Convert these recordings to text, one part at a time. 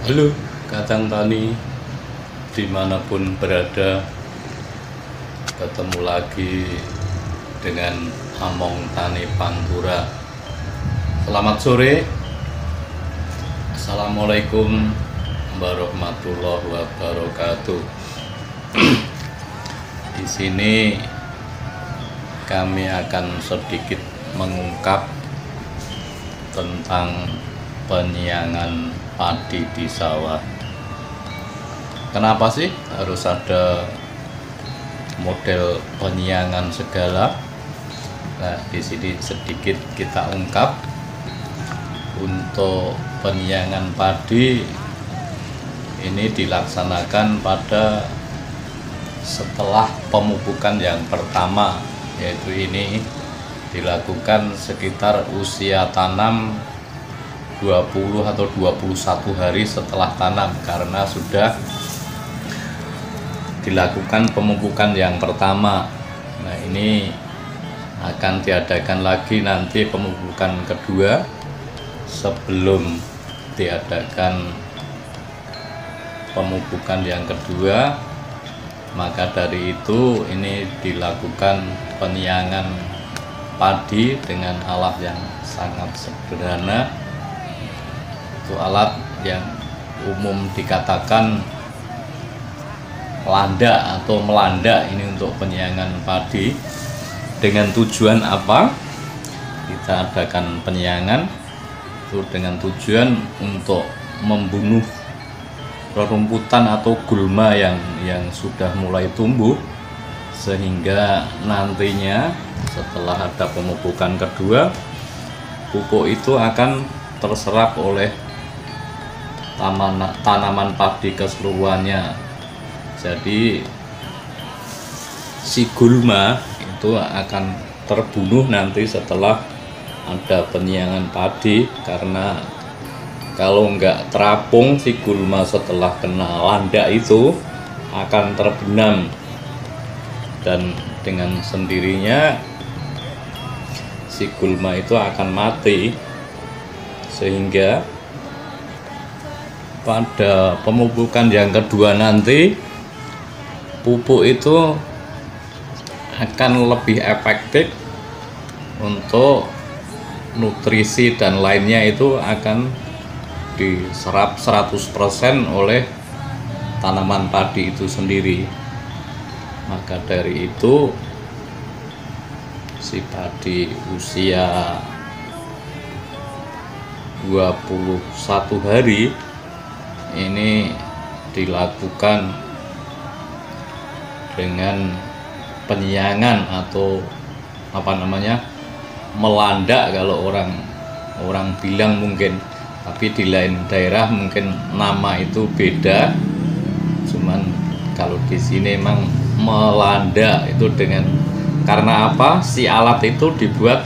Halo Kadang Tani, dimanapun berada, ketemu lagi dengan Among Tani Pantura. Selamat sore, Assalamualaikum warahmatullahi wabarakatuh. Di sini kami akan sedikit mengungkap tentang penyiangan padi di sawah. Kenapa sih harus ada model penyiangan segala? Nah, di sini sedikit kita ungkap. Untuk penyiangan padi ini dilaksanakan pada setelah pemupukan yang pertama, yaitu ini dilakukan sekitar usia tanam 20 atau 21 hari setelah tanam, karena sudah dilakukan pemupukan yang pertama. Nah, ini akan diadakan lagi nanti pemupukan kedua sebelum diadakan pemupukan yang kedua. Maka dari itu ini dilakukan penyiangan padi dengan alat yang sangat sederhana. Itu alat yang umum dikatakan landa atau melanda. Ini untuk penyiangan padi. Dengan tujuan apa kita adakan penyiangan? Itu dengan tujuan untuk membunuh rerumputan atau gulma yang sudah mulai tumbuh, sehingga nantinya setelah ada pemupukan kedua, pupuk itu akan terserap oleh tanaman padi keseluruhannya. Jadi si gulma itu akan terbunuh nanti setelah ada penyiangan padi, karena kalau nggak terapung si gulma setelah kena landa itu akan terbenam, dan dengan sendirinya si gulma itu akan mati. Sehingga pada pemupukan yang kedua nanti pupuk itu akan lebih efektif untuk nutrisi dan lainnya, itu akan diserap 100% oleh tanaman padi itu sendiri. Maka dari itu si padi usia 21 hari ini dilakukan dengan penyiangan atau melanda kalau orang bilang mungkin, tapi di lain daerah mungkin nama itu beda. Cuman kalau di sini memang melanda itu karena apa? Si alat itu dibuat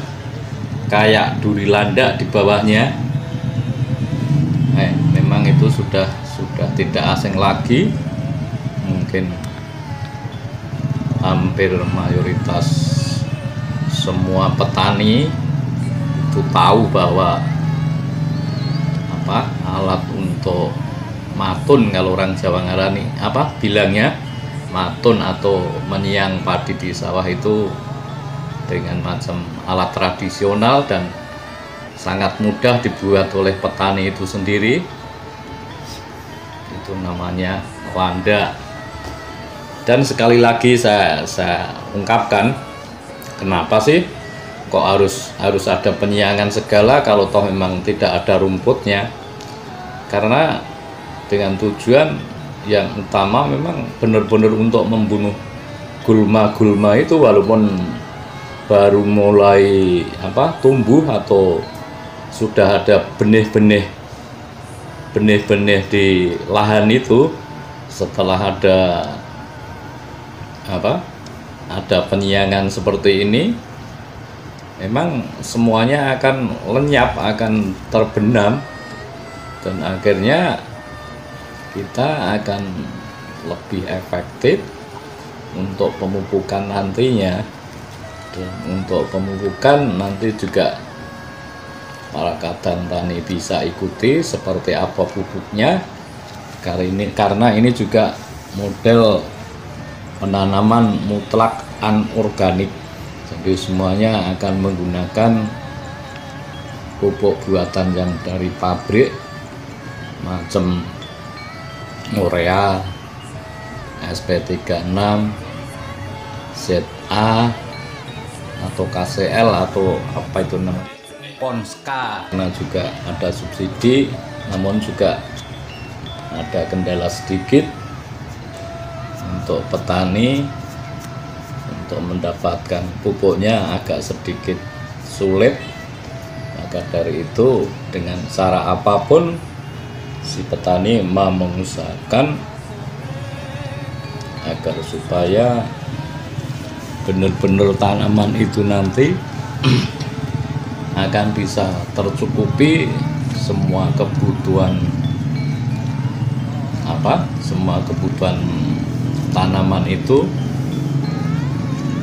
kayak duri landa di bawahnya. Memang itu sudah tidak asing lagi. Mungkin hampir mayoritas semua petani itu tahu bahwa alat untuk matun, kalau orang Jawa ngarani bilangnya matun atau menyiang padi di sawah, itu dengan macam alat tradisional dan sangat mudah dibuat oleh petani itu sendiri. Itu namanya landa. Dan sekali lagi saya ungkapkan, kenapa sih kok harus ada penyiangan segala kalau toh memang tidak ada rumputnya? Karena dengan tujuan yang utama memang benar-benar untuk membunuh gulma-gulma itu, walaupun baru mulai tumbuh atau sudah ada benih-benih di lahan itu. Setelah ada penyiangan seperti ini, memang semuanya akan lenyap, akan terbenam, dan akhirnya kita akan lebih efektif untuk pemupukan nantinya. Dan untuk pemupukan nanti juga para kadang tani bisa ikuti seperti apa pupuknya, karena ini juga model penanaman mutlak anorganik, jadi semuanya akan menggunakan pupuk buatan yang dari pabrik macam urea, SP36, ZA atau KCL atau apa itu namanya, Ponska. Karena juga ada subsidi, namun juga ada kendala sedikit untuk petani untuk mendapatkan pupuknya agak sedikit sulit. Maka dari itu dengan cara apapun si petani mau mengusahakan agar supaya benar-benar tanaman itu nanti akan bisa tercukupi semua kebutuhan tanaman itu,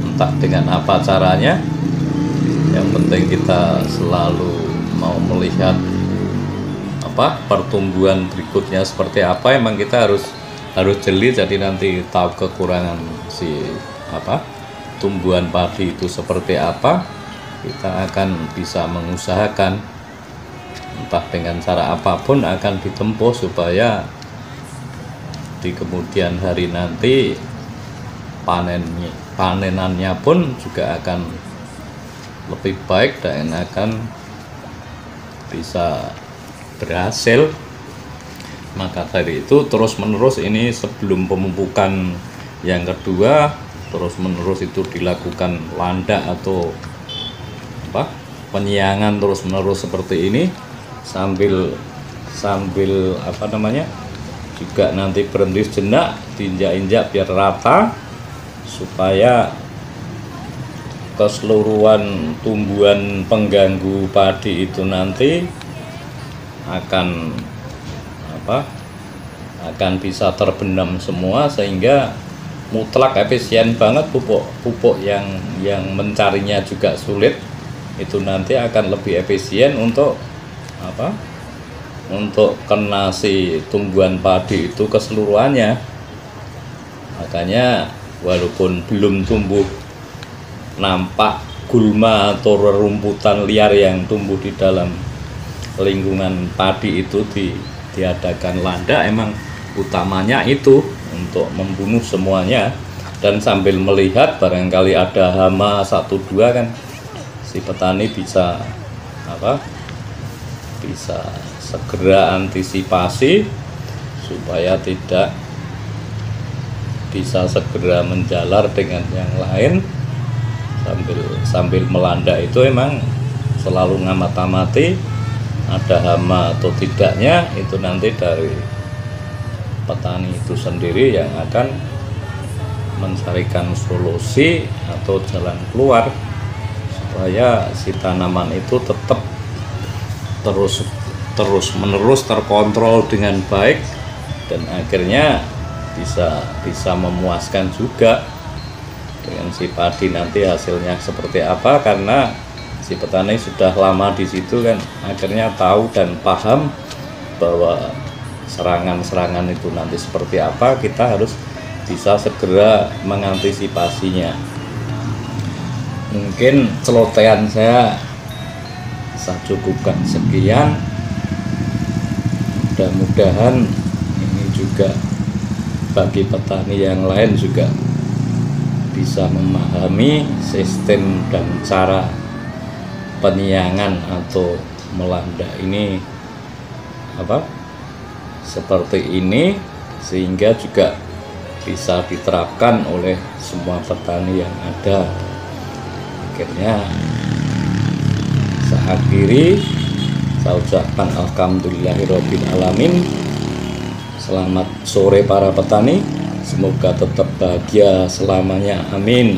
entah dengan apa caranya. Yang penting kita selalu mau melihat pertumbuhan berikutnya seperti apa. Emang kita harus jeli, jadi nanti tahu kekurangan si tumbuhan padi itu seperti apa, kita akan bisa mengusahakan entah dengan cara apapun akan ditempuh supaya di kemudian hari nanti panenannya pun juga akan lebih baik dan akan bisa berhasil. Maka dari itu terus menerus ini sebelum pemupukan yang kedua, terus menerus itu dilakukan landak atau penyiangan terus menerus seperti ini, sambil juga nanti berhenti sejenak, diinjak-injak biar rata supaya keseluruhan tumbuhan pengganggu padi itu nanti akan bisa terbenam semua, sehingga mutlak efisien banget. Pupuk yang mencarinya juga sulit itu nanti akan lebih efisien untuk kena si tumbuhan padi itu keseluruhannya. Makanya walaupun belum tumbuh nampak gulma atau rerumputan liar yang tumbuh di dalam lingkungan padi itu diadakan landak, emang utamanya itu untuk membunuh semuanya. Dan sambil melihat barangkali ada hama 1-2 kan, si petani bisa segera antisipasi supaya tidak bisa segera menjalar dengan yang lain. Sambil melanda itu emang selalu ngamati ada hama atau tidaknya, itu nanti dari petani itu sendiri yang akan mencarikan solusi atau jalan keluar supaya si tanaman itu tetap terus menerus terkontrol dengan baik dan akhirnya bisa memuaskan juga dengan si padi nanti hasilnya seperti apa. Karena si petani sudah lama di situ kan, akhirnya tahu dan paham bahwa serangan-serangan itu nanti seperti apa, kita harus bisa segera mengantisipasinya. Mungkin celotehan saya cukupkan sekian. Mudah-mudahan ini juga bagi petani yang lain juga bisa memahami sistem dan cara penyiangan atau melanda ini seperti ini, sehingga juga bisa diterapkan oleh semua petani yang ada. Akhirnya saya akhiri, saya ucapkan alhamdulillahirabbil alamin. Selamat sore para petani, semoga tetap bahagia selamanya, amin.